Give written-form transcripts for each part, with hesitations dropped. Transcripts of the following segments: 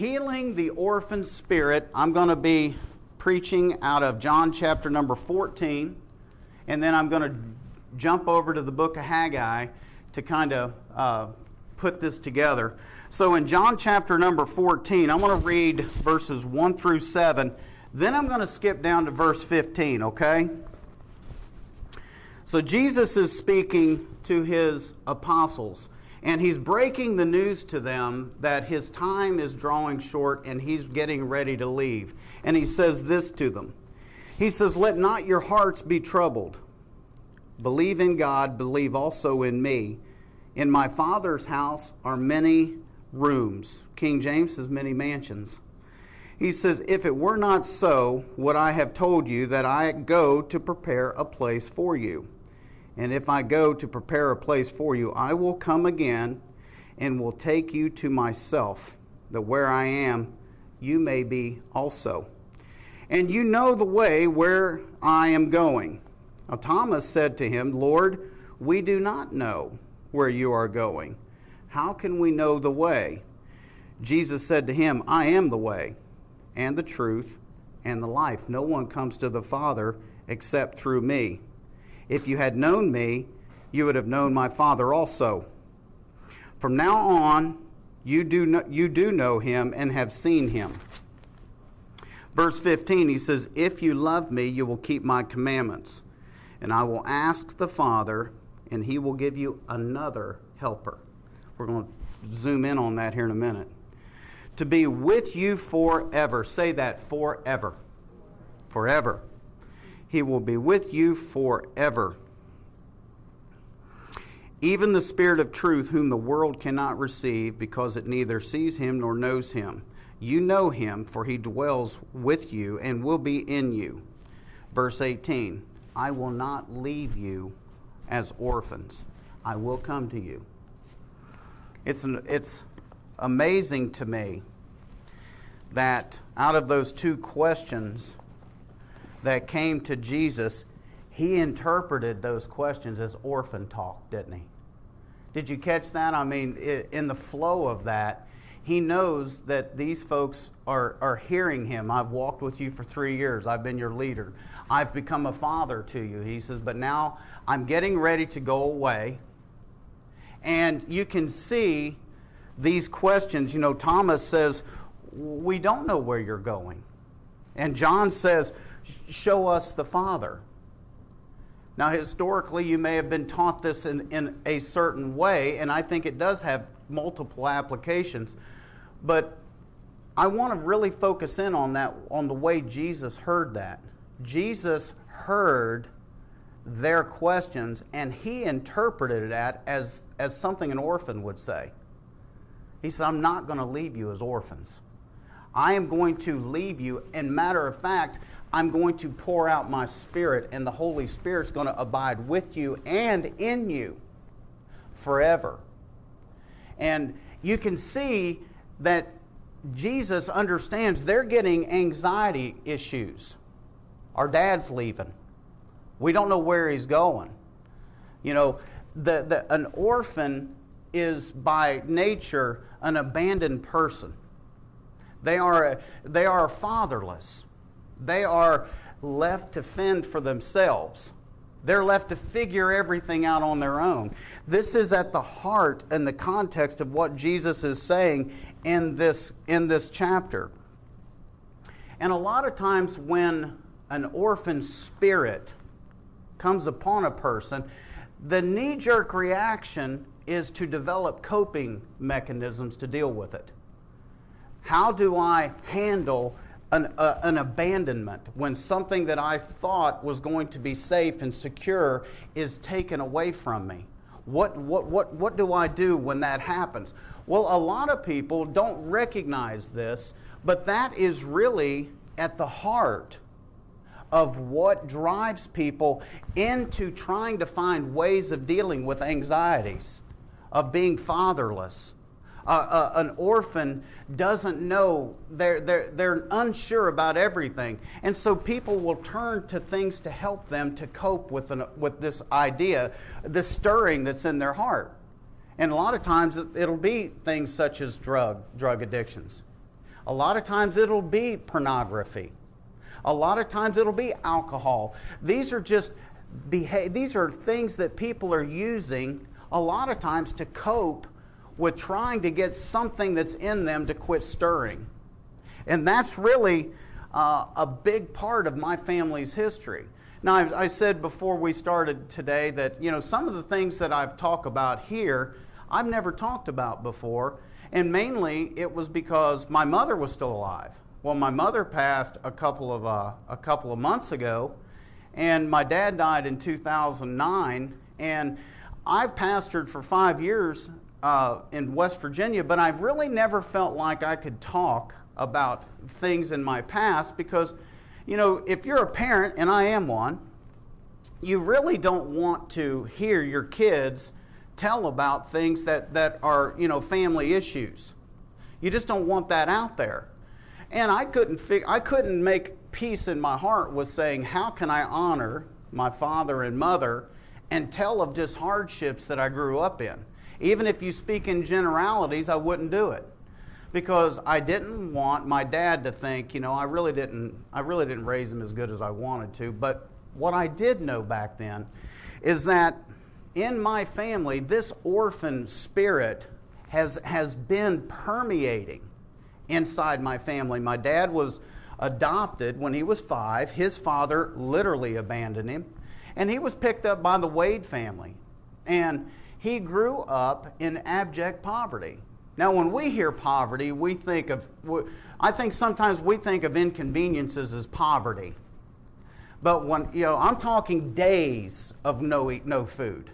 Healing the Orphan Spirit. I'm going to be preaching out of John chapter number 14, and then I'm going to jump over to the book of Haggai to kind of put this together. So in John chapter number 14, I'm going to read verses 1 through 7. Then I'm going to skip down to verse 15, okay? So Jesus is speaking to his apostles, and he's breaking the news to them that his time is drawing short and he's getting ready to leave. And he says this to them. He says, "Let not your hearts be troubled. Believe in God, believe also in me. In my Father's house are many rooms." King James says many mansions. He says, "If it were not so, would I have told you that I go to prepare a place for you? And if I go to prepare a place for you, I will come again and will take you to myself, that where I am, you may be also. And you know the way where I am going." Now Thomas said to him, "Lord, we do not know where you are going. How can we know the way?" Jesus said to him, "I am the way, and the truth, and the life. No one comes to the Father except through me. If you had known me, you would have known my Father also. From now on, you do know him and have seen him." Verse 15, he says, "If you love me, you will keep my commandments. And I will ask the Father, and he will give you another helper." We're going to zoom in on that here in a minute. "To be with you forever." Say that, forever. Forever. He will be with you forever. "Even the Spirit of truth, whom the world cannot receive, because it neither sees him nor knows him. You know him, for he dwells with you and will be in you." Verse 18, "I will not leave you as orphans. I will come to you." It's amazing to me that out of those two questions that came to Jesus, he interpreted those questions as orphan talk, didn't he? Did you catch that? I mean, in the flow of that, he knows that these folks are hearing him. "I've walked with you for 3 years. I've been your leader. I've become a father to you." He says, "But now I'm getting ready to go away." And you can see these questions. You know, Thomas says, "We don't know where you're going." And John says, "Show us the Father." Now, historically, you may have been taught this in a certain way, and I think it does have multiple applications. But I want to really focus in on that, on the way Jesus heard that. Jesus heard their questions, and he interpreted that as something an orphan would say. He said, "I'm not going to leave you as orphans. I am going to leave you, and matter of fact, I'm going to pour out my Spirit, and the Holy Spirit's going to abide with you and in you forever." And you can see that Jesus understands they're getting anxiety issues. Our dad's leaving. We don't know where he's going. You know, an orphan is by nature an abandoned person. They are fatherless. They are left to fend for themselves. They're left to figure everything out on their own. This is at the heart and the context of what Jesus is saying in this chapter. And a lot of times when an orphan spirit comes upon a person, the knee-jerk reaction is to develop coping mechanisms to deal with it. How do I handle an abandonment when something that I thought was going to be safe and secure is taken away from me? What do I do when that happens? Well, a lot of people don't recognize this, but that is really at the heart of what drives people into trying to find ways of dealing with anxieties, of being fatherless. An orphan doesn't know, they're unsure about everything. And so people will turn to things to help them to cope with this idea, this stirring that's in their heart. And a lot of times it'll be things such as drug addictions. A lot of times it'll be pornography. A lot of times it'll be alcohol. These are things that people are using a lot of times to cope with trying to get something that's in them to quit stirring. And that's really a big part of my family's history. Now, I said before we started today that, some of the things that I've talked about here, I've never talked about before. And mainly it was because my mother was still alive. Well, my mother passed a couple of months ago, and my dad died in 2009. And I pastored for 5 years in West Virginia, but I've really never felt like I could talk about things in my past because, if you're a parent, and I am one, you really don't want to hear your kids tell about things that are, family issues. You just don't want that out there. And I couldn't make peace in my heart with saying, how can I honor my father and mother and tell of just hardships that I grew up in? Even if you speak in generalities, I wouldn't do it. Because I didn't want my dad to think, I really didn't raise him as good as I wanted to. But what I did know back then is that in my family, this orphan spirit has been permeating inside my family. My dad was adopted when he was 5. His father literally abandoned him. And he was picked up by the Wade family. And he grew up in abject poverty. Now, when we hear poverty, I think sometimes we think of inconveniences as poverty. But when, I'm talking days of no food.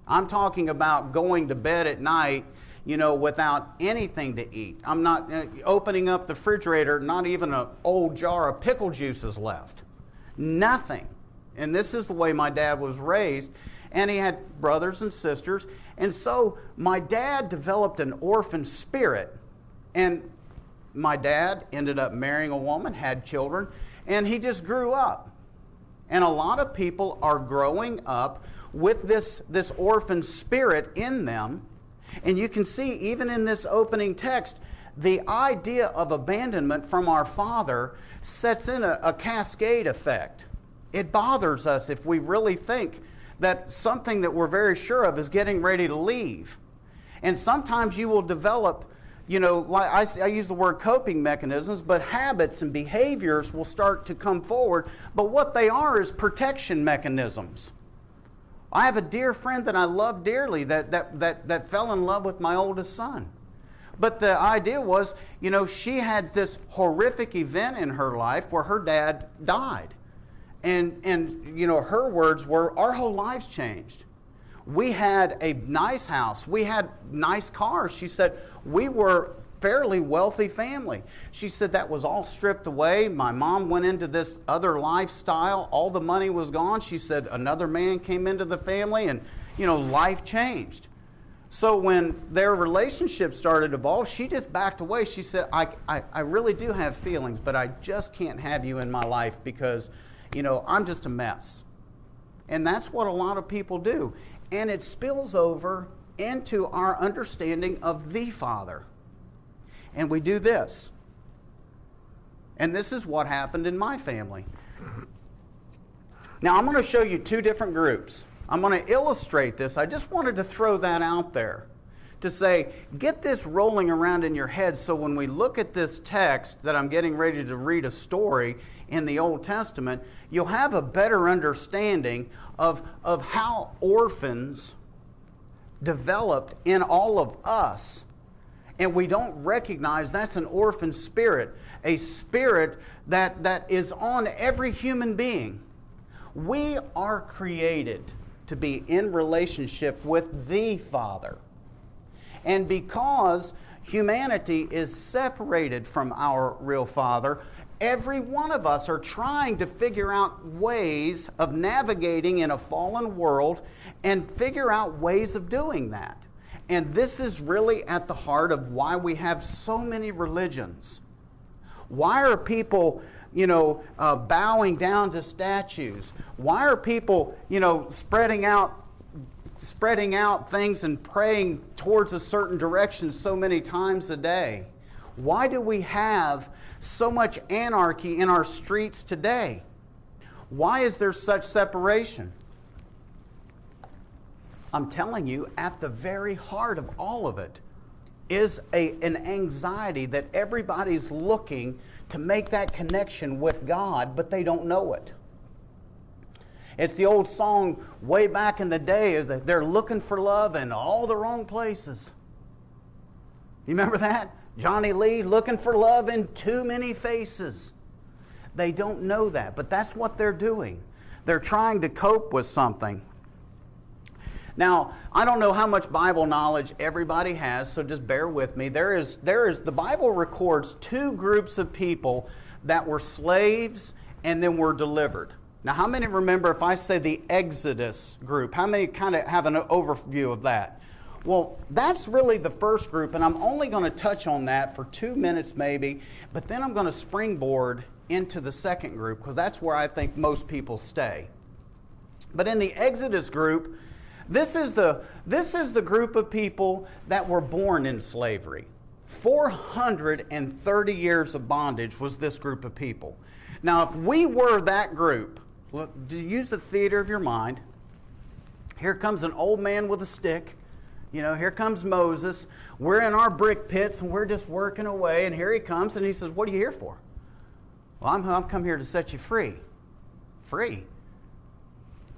I'm talking about going to bed at night, without anything to eat. I'm not opening up the refrigerator, not even an old jar of pickle juice is left. Nothing. And this is the way my dad was raised. And he had brothers and sisters. And so my dad developed an orphan spirit. And my dad ended up marrying a woman, had children, and he just grew up. And a lot of people are growing up with this orphan spirit in them. And you can see, even in this opening text, the idea of abandonment from our Father sets in a cascade effect. It bothers us if we really think that something that we're very sure of is getting ready to leave. And sometimes you will develop, like I use the word coping mechanisms, but habits and behaviors will start to come forward. But what they are is protection mechanisms. I have a dear friend that I love dearly that fell in love with my oldest son. But the idea was, she had this horrific event in her life where her dad died. And her words were, our whole lives changed. We had a nice house. We had nice cars. She said, we were fairly wealthy family. She said that was all stripped away. My mom went into this other lifestyle. All the money was gone. She said another man came into the family and, life changed. So when their relationship started to evolve, she just backed away. She said, I really do have feelings, but I just can't have you in my life because I'm just a mess. And that's what a lot of people do. And it spills over into our understanding of the Father. And we do this. And this is what happened in my family. Now, I'm going to show you two different groups. I'm going to illustrate this. I just wanted to throw that out there to say, get this rolling around in your head so when we look at this text that I'm getting ready to read a story in the Old Testament, you'll have a better understanding of how orphans developed in all of us. And we don't recognize that's an orphan spirit, a spirit that is on every human being. We are created to be in relationship with the Father. And because humanity is separated from our real Father, every one of us are trying to figure out ways of navigating in a fallen world and figure out ways of doing that. And this is really at the heart of why we have so many religions. Why are people, bowing down to statues? Why are people, spreading out things and praying towards a certain direction so many times a day? Why do we have so much anarchy in our streets today? Why is there such separation? I'm telling you, at the very heart of all of it is an anxiety that everybody's looking to make that connection with God, but they don't know it. It's the old song way back in the day that they're looking for love in all the wrong places. You remember that? Johnny Lee, looking for love in too many faces. They don't know that, but that's what they're doing. They're trying to cope with something. Now, I don't know how much Bible knowledge everybody has, so just bear with me. The Bible records two groups of people that were slaves and then were delivered. Now, how many remember if I say the Exodus group? How many kind of have an overview of that? Well, that's really the first group, and I'm only going to touch on that for 2 minutes maybe, but then I'm going to springboard into the second group because that's where I think most people stay. But in the Exodus group, this is the group of people that were born in slavery. 430 years of bondage was this group of people. Now, if we were that group, look, use the theater of your mind. Here comes an old man with a stick. You know, here comes Moses. We're in our brick pits and we're just working away. And here he comes and he says, "What are you here for?" "Well, I'm come here to set you free." Free?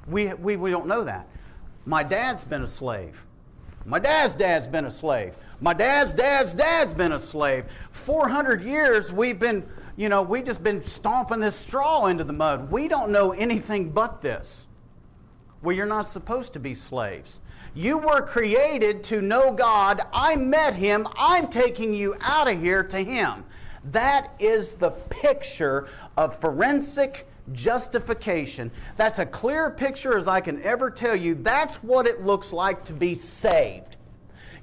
We don't know that. My dad's been a slave. My dad's been a slave. My dad's dad's been a slave. 400 years we've just been stomping this straw into the mud. We don't know anything but this. Well, you're not supposed to be slaves. You were created to know God. I met Him. I'm taking you out of here to Him. That is the picture of forensic justification. That's a clear picture as I can ever tell you. That's what it looks like to be saved.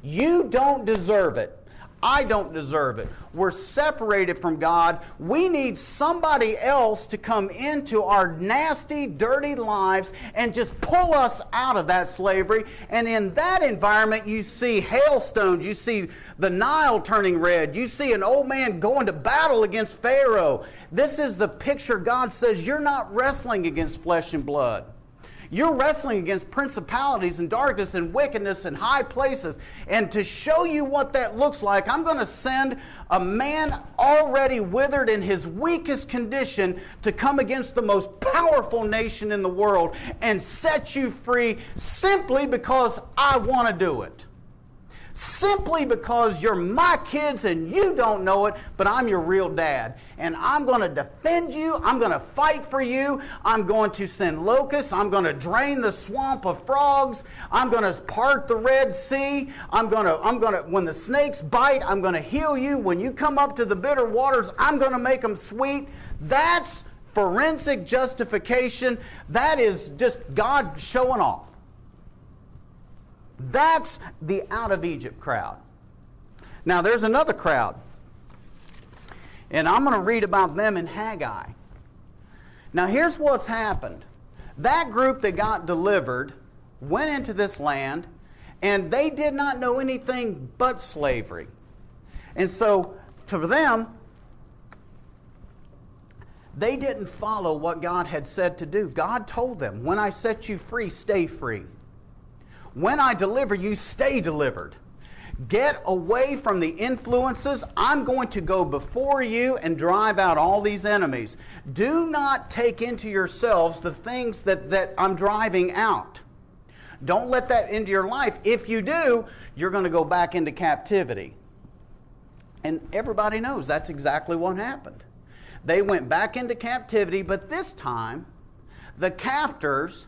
You don't deserve it. I don't deserve it. We're separated from God. We need somebody else to come into our nasty, dirty lives and just pull us out of that slavery. And in that environment, you see hailstones. You see the Nile turning red. You see an old man going to battle against Pharaoh. This is the picture God says you're not wrestling against flesh and blood. You're wrestling against principalities and darkness and wickedness and high places. And to show you what that looks like, I'm going to send a man already withered in his weakest condition to come against the most powerful nation in the world and set you free simply because I want to do it. Simply because you're my kids and you don't know it, but I'm your real dad. And I'm going to defend you. I'm going to fight for you. I'm going to send locusts. I'm going to drain the swamp of frogs. I'm going to part the Red Sea. I'm going to, when the snakes bite, I'm going to heal you. When you come up to the bitter waters, I'm going to make them sweet. That's forensic justification. That is just God showing off. That's the out of Egypt crowd. Now there's another crowd. And I'm going to read about them in Haggai. Now here's what's happened. That group that got delivered went into this land and they did not know anything but slavery. And so for them, they didn't follow what God had said to do. God told them, when I set you free, stay free. When I deliver you, stay delivered. Get away from the influences. I'm going to go before you and drive out all these enemies. Do not take into yourselves the things that I'm driving out. Don't let that into your life. If you do, you're going to go back into captivity. And everybody knows that's exactly what happened. They went back into captivity, but this time, the captors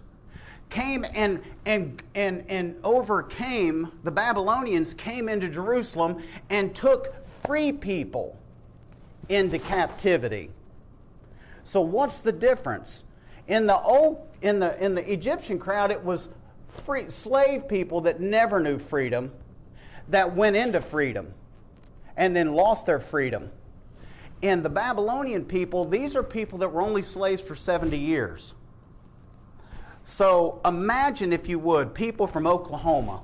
came and overcame, the Babylonians came into Jerusalem and took free people into captivity. So what's the difference? In the Egyptian crowd, it was free slave people that never knew freedom that went into freedom and then lost their freedom. In the Babylonian people, these are people that were only slaves for 70 years. So imagine, if you would, people from Oklahoma,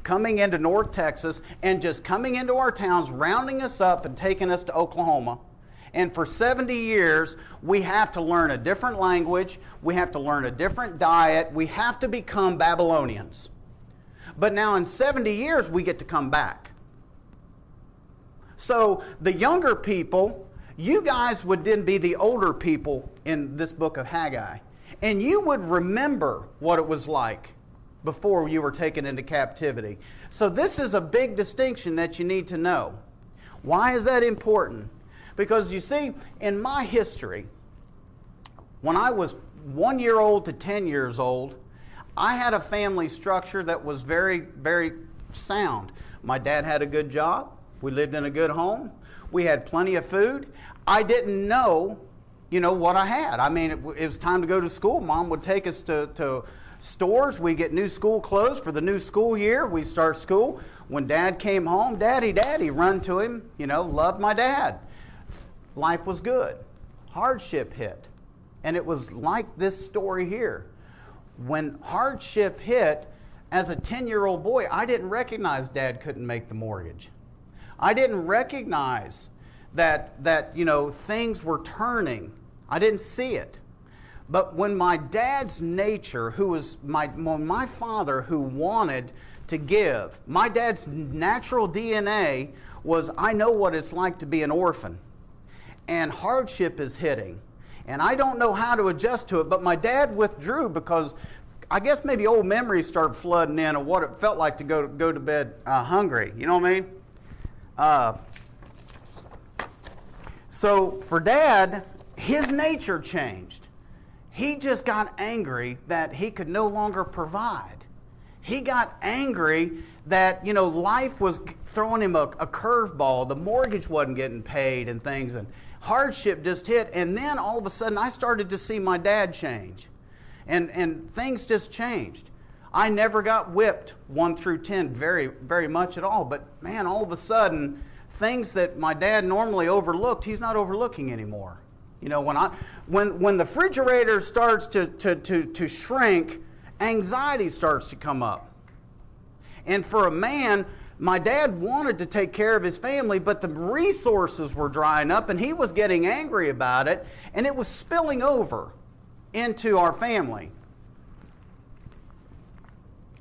coming into North Texas and just coming into our towns, rounding us up and taking us to Oklahoma. And for 70 years, we have to learn a different language. We have to learn a different diet. We have to become Babylonians. But now in 70 years, we get to come back. So the younger people, you guys would then be the older people in this book of Haggai. And you would remember what it was like before you were taken into captivity. So this is a big distinction that you need to know. Why is that important? Because you see, in my history, when I was 1 year old to 10 years old, I had a family structure that was very, very sound. My dad had a good job. We lived in a good home. We had plenty of food. I didn't know, what I had. I mean, it was time to go to school. Mom would take us to stores. We get new school clothes for the new school year. We start school. When Dad came home, Daddy, run to him, loved my dad. Life was good. Hardship hit. And it was like this story here. When hardship hit, as a 10-year-old boy, I didn't recognize Dad couldn't make the mortgage. I didn't recognize that things were turning. I didn't see it. But when my dad's nature, my father who wanted to give, my dad's natural DNA was, I know what it's like to be an orphan. And hardship is hitting. And I don't know how to adjust to it, but my dad withdrew because I guess maybe old memories started flooding in of what it felt like to go to bed hungry. You know what I mean? So for Dad, his nature changed. He just got angry that he could no longer provide. He got angry that, life was throwing him a curveball. The mortgage wasn't getting paid and things, and hardship just hit. And then all of a sudden, I started to see my dad change. And things just changed. I never got whipped 1 through 10 very, very much at all. But man, all of a sudden, things that my dad normally overlooked, he's not overlooking anymore. When the refrigerator starts to shrink, anxiety starts to come up. And for a man, my dad wanted to take care of his family, but the resources were drying up, and he was getting angry about it, and it was spilling over into our family.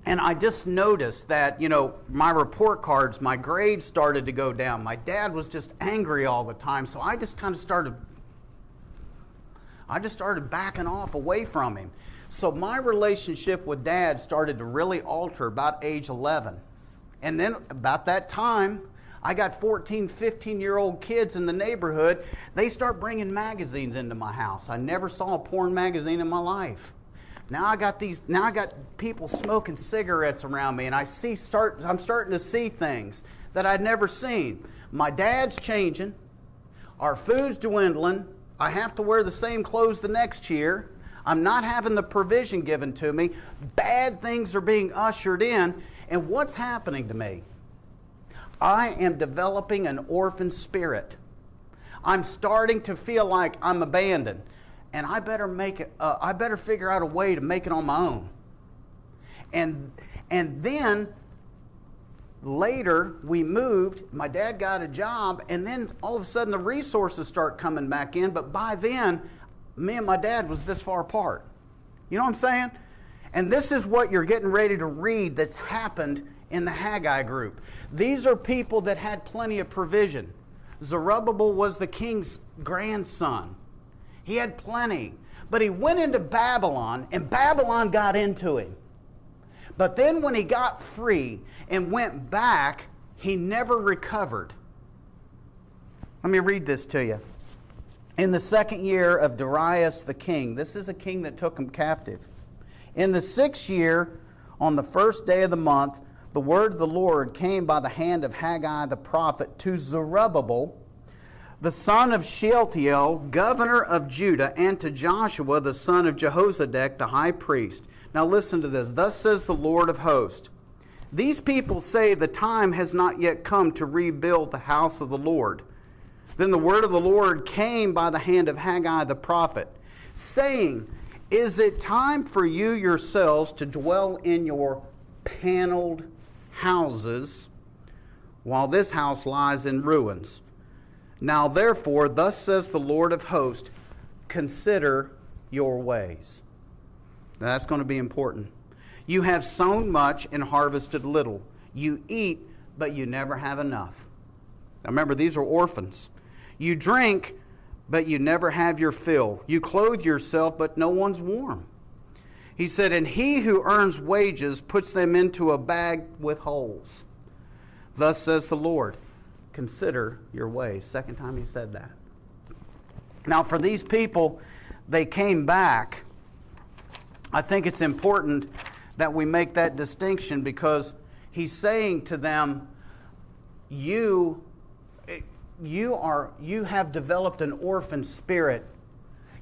And I just noticed that, my report cards, my grades started to go down. My dad was just angry all the time, so I just started backing off away from him. So my relationship with Dad started to really alter about age 11. And then about that time, I got 14, 15-year-old kids in the neighborhood. They start bringing magazines into my house. I never saw a porn magazine in my life. Now I got people smoking cigarettes around me, and I'm starting to see things that I'd never seen. My dad's changing. Our food's dwindling. I have to wear the same clothes the next year. I'm not having the provision given to me. Bad things are being ushered in. And what's happening to me? I am developing an orphan spirit. I'm starting to feel like I'm abandoned. And I better figure out a way to make it on my own. And then later we moved, my dad got a job, and then all of a sudden the resources start coming back in, but by then me and my dad was this far apart. You know what I'm saying? And this is what you're getting ready to read that's happened in the Haggai group. These are people that had plenty of provision. Zerubbabel was the king's grandson. He had plenty. But he went into Babylon, and Babylon got into him. But then when he got free and went back, he never recovered. Let me read this to you. In the 2nd year of Darius the king, this is a king that took him captive. In the 6th year, on the 1st day of the month, the word of the Lord came by the hand of Haggai the prophet to Zerubbabel, the son of Shealtiel, governor of Judah, and to Joshua, the son of Jehozadak, the high priest. Now listen to this. Thus says the Lord of hosts, these people say the time has not yet come to rebuild the house of the Lord. Then the word of the Lord came by the hand of Haggai the prophet, saying, is it time for you yourselves to dwell in your paneled houses, while this house lies in ruins. Now therefore, thus says the Lord of hosts, consider your ways. Now, that's going to be important. You have sown much and harvested little. You eat, but you never have enough. Now remember, these are orphans. You drink, but you never have your fill. You clothe yourself, but no one's warm. He said, and he who earns wages puts them into a bag with holes. Thus says the Lord, consider your ways. Second time he said that. Now for these people, they came back. I think it's important that we make that distinction because he's saying to them, you have developed an orphan spirit.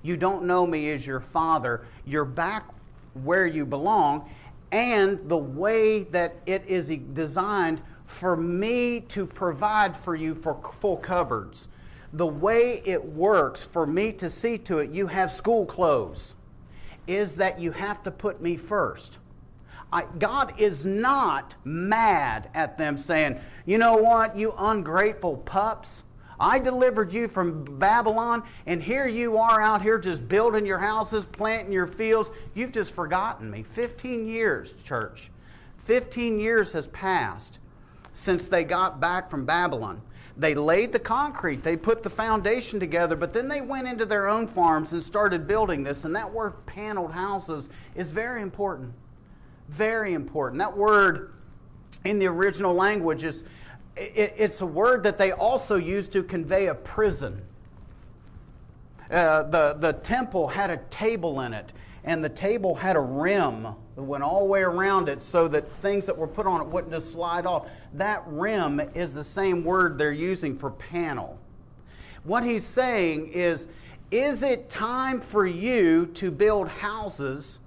You don't know me as your father. You're back where you belong, and the way that it is designed for me to provide for you for full cupboards. The way it works for me to see to it you have school clothes is that you have to put me first. God is not mad at them saying, you know what, you ungrateful pups, I delivered you from Babylon, and here you are out here just building your houses, planting your fields. You've just forgotten me. 15 years, church. 15 years has passed since they got back from Babylon. They laid the concrete, they put the foundation together, but then they went into their own farms and started building this. And that word paneled houses is very important. Very important. That word in the original language is, it's a word that they also used to convey a prison. The temple had a table in it, and the table had a rim that went all the way around it so that things that were put on it wouldn't just slide off. That rim is the same word they're using for panel. What he's saying is it time for you to build houses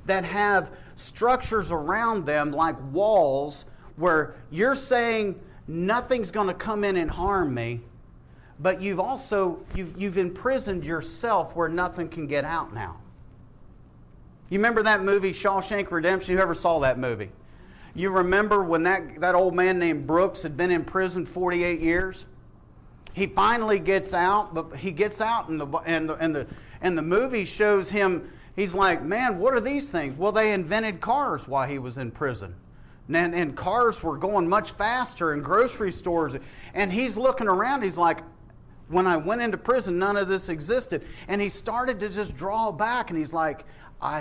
that have structures around them like walls where you're saying nothing's going to come in and harm me, but you've imprisoned yourself where nothing can get out now. You remember that movie, Shawshank Redemption? Whoever saw that movie? You remember when that old man named Brooks had been in prison 48 years? He finally gets out, but he gets out and the movie shows him, he's like, man, what are these things? Well, they invented cars while he was in prison. And cars were going much faster in grocery stores. And he's looking around, he's like, when I went into prison, none of this existed. And he started to just draw back, and he's like,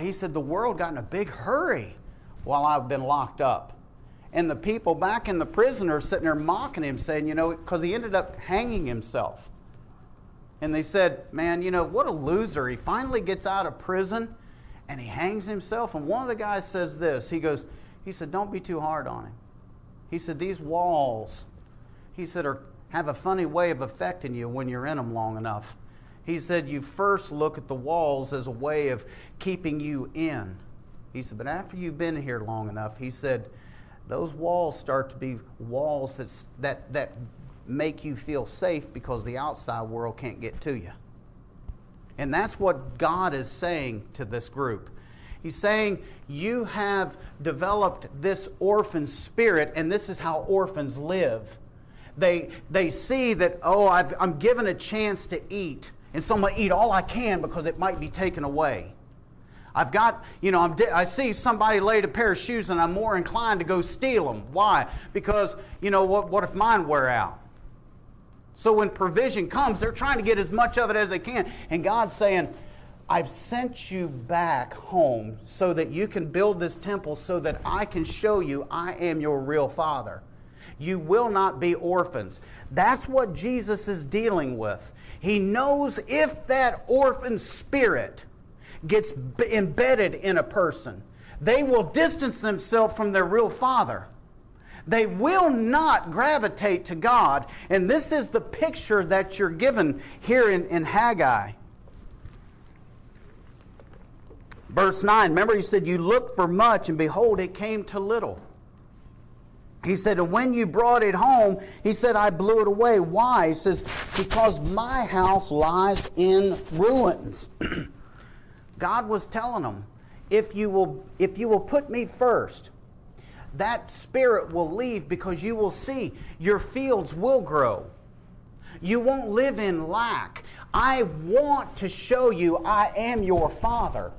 he said, the world got in a big hurry while I've been locked up. And the people back in the prison are sitting there mocking him, saying, because he ended up hanging himself. And they said, man, what a loser. He finally gets out of prison, and he hangs himself. And one of the guys says this, he said, don't be too hard on him. He said, these walls, he said, have a funny way of affecting you when you're in them long enough. He said, you first look at the walls as a way of keeping you in. He said, but after you've been here long enough, he said, those walls start to be walls that make you feel safe because the outside world can't get to you. And that's what God is saying to this group. He's saying, you have developed this orphan spirit, and this is how orphans live. They see that, I'm given a chance to eat, and so I'm going to eat all I can because it might be taken away. I've got, I see somebody laid a pair of shoes, and I'm more inclined to go steal them. Why? Because, what if mine wear out? So when provision comes, they're trying to get as much of it as they can. And God's saying, I've sent you back home so that you can build this temple so that I can show you I am your real Father. You will not be orphans. That's what Jesus is dealing with. He knows if that orphan spirit gets embedded in a person, they will distance themselves from their real Father. They will not gravitate to God. And this is the picture that you're given here in Haggai. Verse 9, remember he said, you looked for much, and behold, it came to little. He said, and when you brought it home, he said, I blew it away. Why? He says, because my house lies in ruins. God was telling them, if you will put me first, that spirit will leave, because you will see your fields will grow. You won't live in lack. I want to show you I am your Father.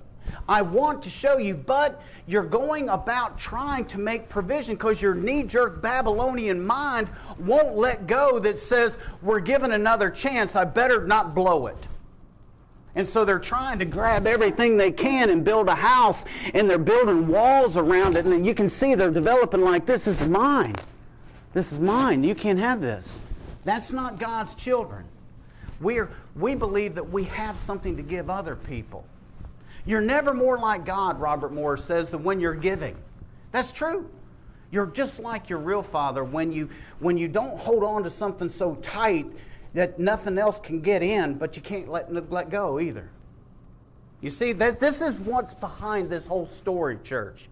I want to show you, but you're going about trying to make provision because your knee-jerk Babylonian mind won't let go that says, we're given another chance, I better not blow it. And so they're trying to grab everything they can and build a house, and they're building walls around it, and you can see they're developing like, this is mine. This is mine. You can't have this. That's not God's children. We believe that we have something to give other people. You're never more like God, Robert Morris says, than when you're giving. That's true. You're just like your real Father when you don't hold on to something so tight that nothing else can get in, but you can't let go either. You see, that this is what's behind this whole story, church.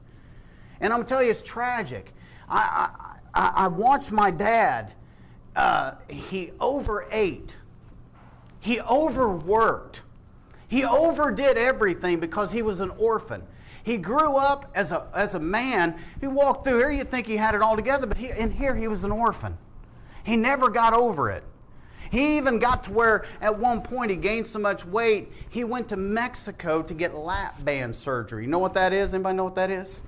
And I'm telling you, it's tragic. I watched my dad. He overate. He overworked. He overdid everything because he was an orphan. He grew up as a man. He walked through here, you'd think he had it all together, but in here he was an orphan. He never got over it. He even got to where at one point he gained so much weight, he went to Mexico to get lap band surgery. You know what that is? Anybody know what that is?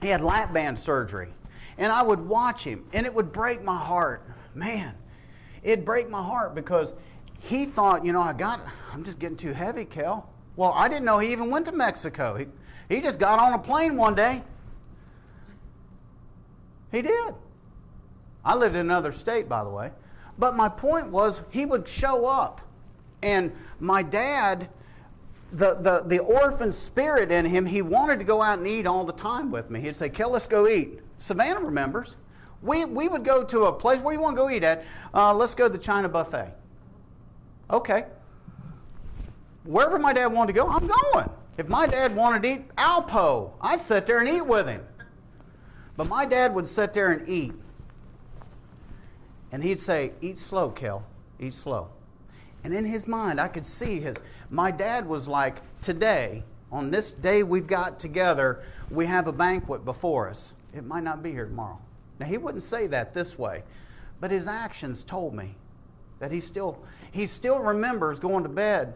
He had lap band surgery. And I would watch him, and it would break my heart. Man, it'd break my heart because he thought, I'm just getting too heavy, Kel. Well, I didn't know he even went to Mexico. He just got on a plane one day. He did. I lived in another state, by the way. But my point was, he would show up. And my dad, the orphan spirit in him, he wanted to go out and eat all the time with me. He'd say, Kel, let's go eat. Savannah remembers. We would go to a place, where you want to go eat at? Let's go to the China buffet. Okay. Wherever my dad wanted to go, I'm going. If my dad wanted to eat Alpo, I'd sit there and eat with him. But my dad would sit there and eat. And he'd say, eat slow, Kel, eat slow. And in his mind, I could see my dad was like, today, on this day we've got together, we have a banquet before us. It might not be here tomorrow. Now, he wouldn't say that this way, but his actions told me that he still remembers going to bed.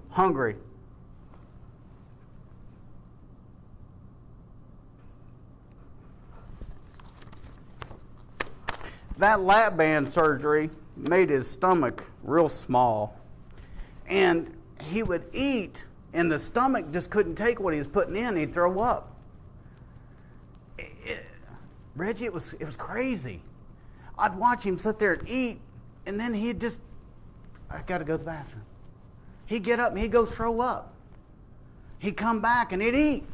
Hungry. That lap band surgery made his stomach real small. And he would eat, and the stomach just couldn't take what he was putting in. He'd throw up. Reggie, it was crazy. I'd watch him sit there and eat, and then he'd just, I got to go to the bathroom. He'd get up and he'd go throw up. He'd come back and he'd eat.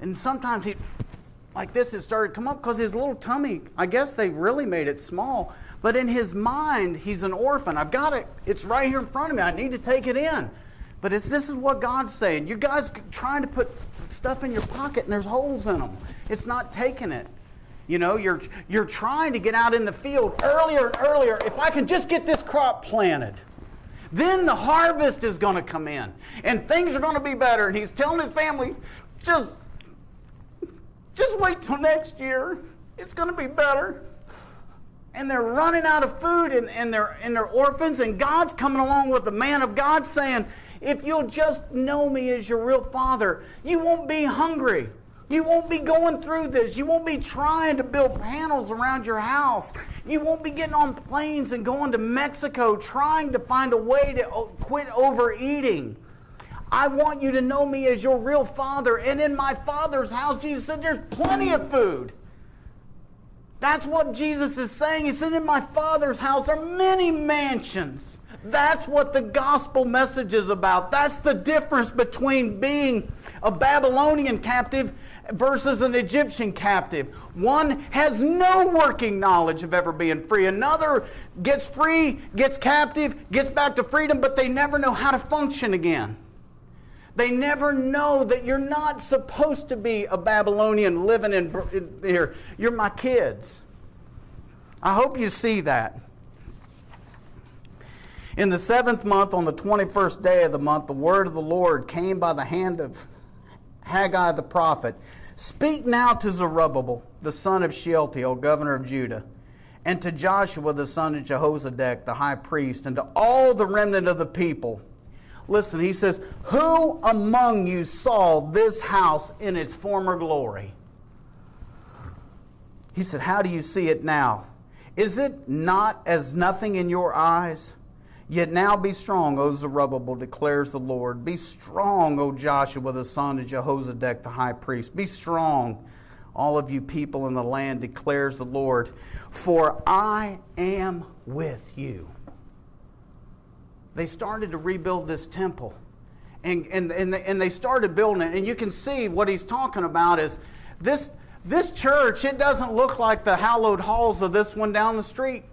And sometimes he'd, like this, it started to come up because his little tummy, I guess they really made it small. But in his mind, he's an orphan. I've got it. It's right here in front of me. I need to take it in. But this is what God's saying. You guys trying to put stuff in your pocket and there's holes in them. It's not taking it. You're trying to get out in the field earlier and earlier. If I can just get this crop planted, then the harvest is going to come in. And things are going to be better. And he's telling his family, just wait till next year. It's going to be better. And they're running out of food, and they're orphans, and God's coming along with the man of God saying, if you'll just know me as your real Father, you won't be hungry. You won't be going through this. You won't be trying to build panels around your house. You won't be getting on planes and going to Mexico trying to find a way to quit overeating. I want you to know me as your real Father. And in my Father's house, Jesus said, there's plenty of food. That's what Jesus is saying. He said, in my Father's house are many mansions. That's what the gospel message is about. That's the difference between being a Babylonian captive versus an Egyptian captive. One has no working knowledge of ever being free. Another gets free, gets captive, gets back to freedom, but they never know how to function again. They never know that you're not supposed to be a Babylonian living in here. You're my kids. I hope you see that. In the 7th month, on the 21st day of the month, the word of the Lord came by the hand of Haggai the prophet. Speak now to Zerubbabel, the son of Shealtiel, governor of Judah, and to Joshua, the son of Jehozadak, the high priest, and to all the remnant of the people. Listen, he says, who among you saw this house in its former glory? He said, how do you see it now? Is it not as nothing in your eyes? Yet now be strong, O Zerubbabel, declares the Lord. Be strong, O Joshua, the son of Jehozadak, the high priest. Be strong, all of you people in the land, declares the Lord. For I am with you. They started to rebuild this temple. And they started building it. And you can see what he's talking about is this church, it doesn't look like the hallowed halls of this one down the street.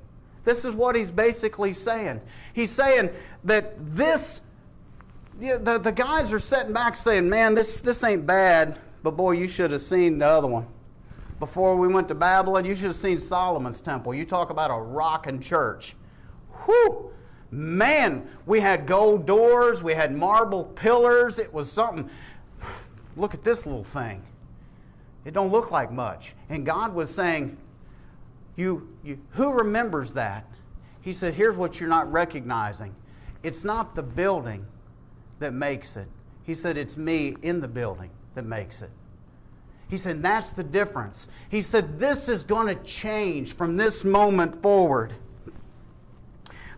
This is what he's basically saying. He's saying that the guys are sitting back saying, man, this ain't bad, but boy, you should have seen the other one. Before we went to Babylon, you should have seen Solomon's temple. You talk about a rocking church. Whew! Man, we had gold doors, we had marble pillars. It was something. Look at this little thing. It don't look like much. And God was saying, who remembers that? He said, here's what you're not recognizing. It's not the building that makes it. He said, it's me in the building that makes it. He said, that's the difference. He said, this is going to change from this moment forward.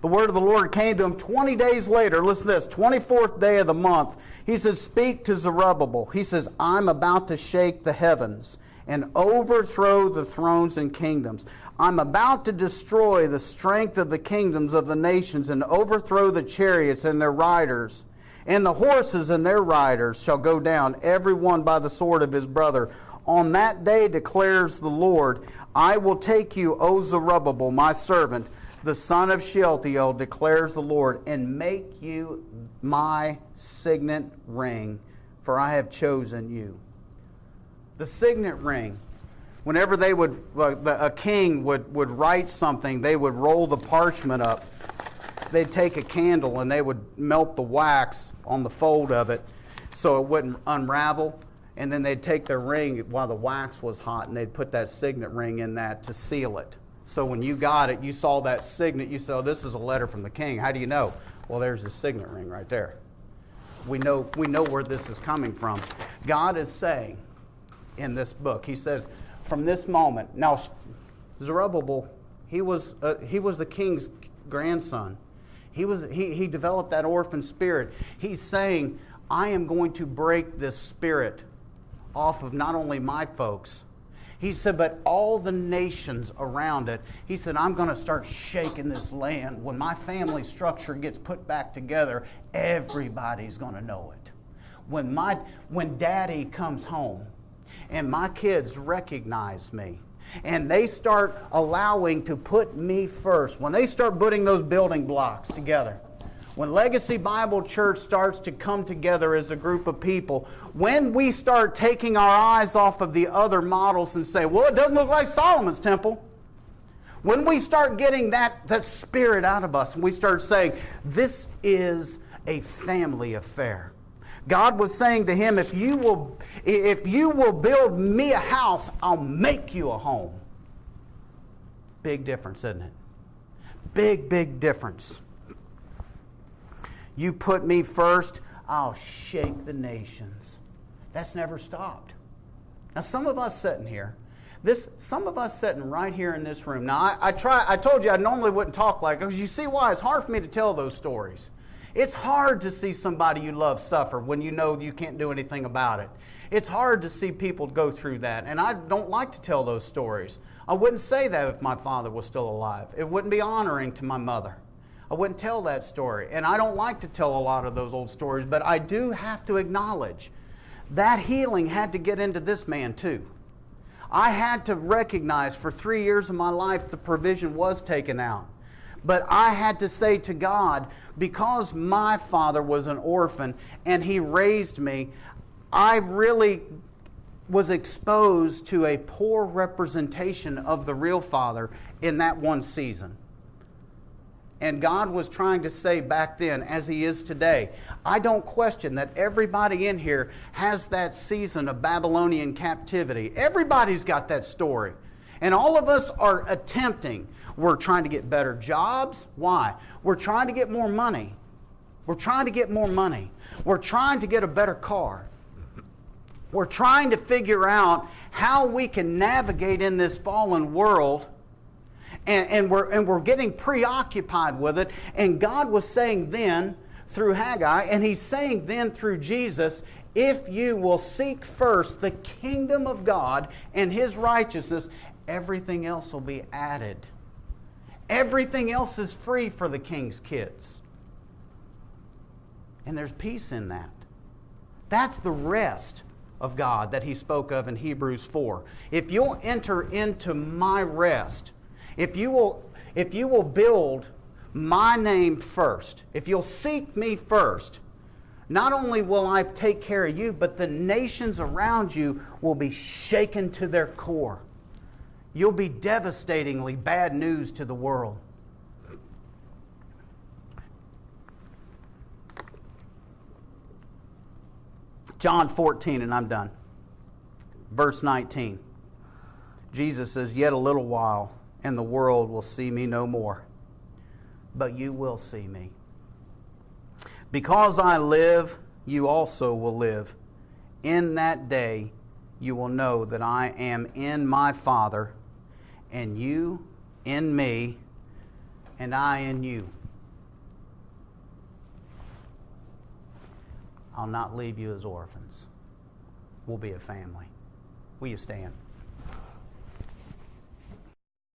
The word of the Lord came to him 20 days later. Listen to this, 24th day of the month. He said, speak to Zerubbabel. He says, I'm about to shake the heavens and overthrow the thrones and kingdoms. I'm about to destroy the strength of the kingdoms of the nations and overthrow the chariots and their riders. And the horses and their riders shall go down, every one by the sword of his brother. On that day, declares the Lord, I will take you, O Zerubbabel, my servant, the son of Shealtiel, declares the Lord, and make you my signet ring, for I have chosen you. The signet ring. Whenever they would, a king would write something, they would roll the parchment up. They'd take a candle and they would melt the wax on the fold of it so it wouldn't unravel. And then they'd take their ring while the wax was hot and they'd put that signet ring in that to seal it. So when you got it, you saw that signet, you said, oh, this is a letter from the king. How do you know? Well, there's the signet ring right there. We know where this is coming from. God is saying in this book, he says, from this moment, now Zerubbabel, he was the king's grandson. He developed that orphan spirit. He's saying, I am going to break this spirit off of not only my folks. He said, but all the nations around it. He said, I'm going to start shaking this land. When my family structure gets put back together, everybody's going to know it. When daddy comes home and my kids recognize me, and they start allowing to put me first, when they start putting those building blocks together, when Legacy Bible Church starts to come together as a group of people, when we start taking our eyes off of the other models and say, well, it doesn't look like Solomon's temple. When we start getting that spirit out of us and we start saying, this is a family affair. God was saying to him, if you will build me a house, I'll make you a home. Big difference, isn't it? Big, big difference. You put me first, I'll shake the nations. That's never stopped. Now, some of us sitting here, some of us sitting right here in this room. Now, I told you I normally wouldn't talk like it, because you see why? It's hard for me to tell those stories. It's hard to see somebody you love suffer when you know you can't do anything about it. It's hard to see people go through that, and I don't like to tell those stories. I wouldn't say that if my father was still alive. It wouldn't be honoring to my mother. I wouldn't tell that story, and I don't like to tell a lot of those old stories, but I do have to acknowledge that healing had to get into this man too. I had to recognize for 3 years of my life the provision was taken out. But I had to say to God, because my father was an orphan and he raised me, I really was exposed to a poor representation of the real Father in that one season. And God was trying to say back then, as He is today, I don't question that everybody in here has that season of Babylonian captivity. Everybody's got that story. And all of us are attempting. We're trying to get better jobs. Why? We're trying to get more money. We're trying to get more money. We're trying to get a better car. We're trying to figure out how we can navigate in this fallen world. And we're getting preoccupied with it. And God was saying then through Haggai, and He's saying then through Jesus, if you will seek first the kingdom of God and His righteousness, everything else will be added. Everything else is free for the king's kids. And there's peace in that. That's the rest of God that He spoke of in Hebrews 4. If you'll enter into my rest, if you will build my name first, if you'll seek me first, not only will I take care of you, but the nations around you will be shaken to their core. You'll be devastatingly bad news to the world. John 14, and I'm done. Verse 19. Jesus says, yet a little while, and the world will see me no more. But you will see me. Because I live, you also will live. In that day, you will know that I am in my Father, and you in me, and I in you. I'll not leave you as orphans. We'll be a family. Will you stand?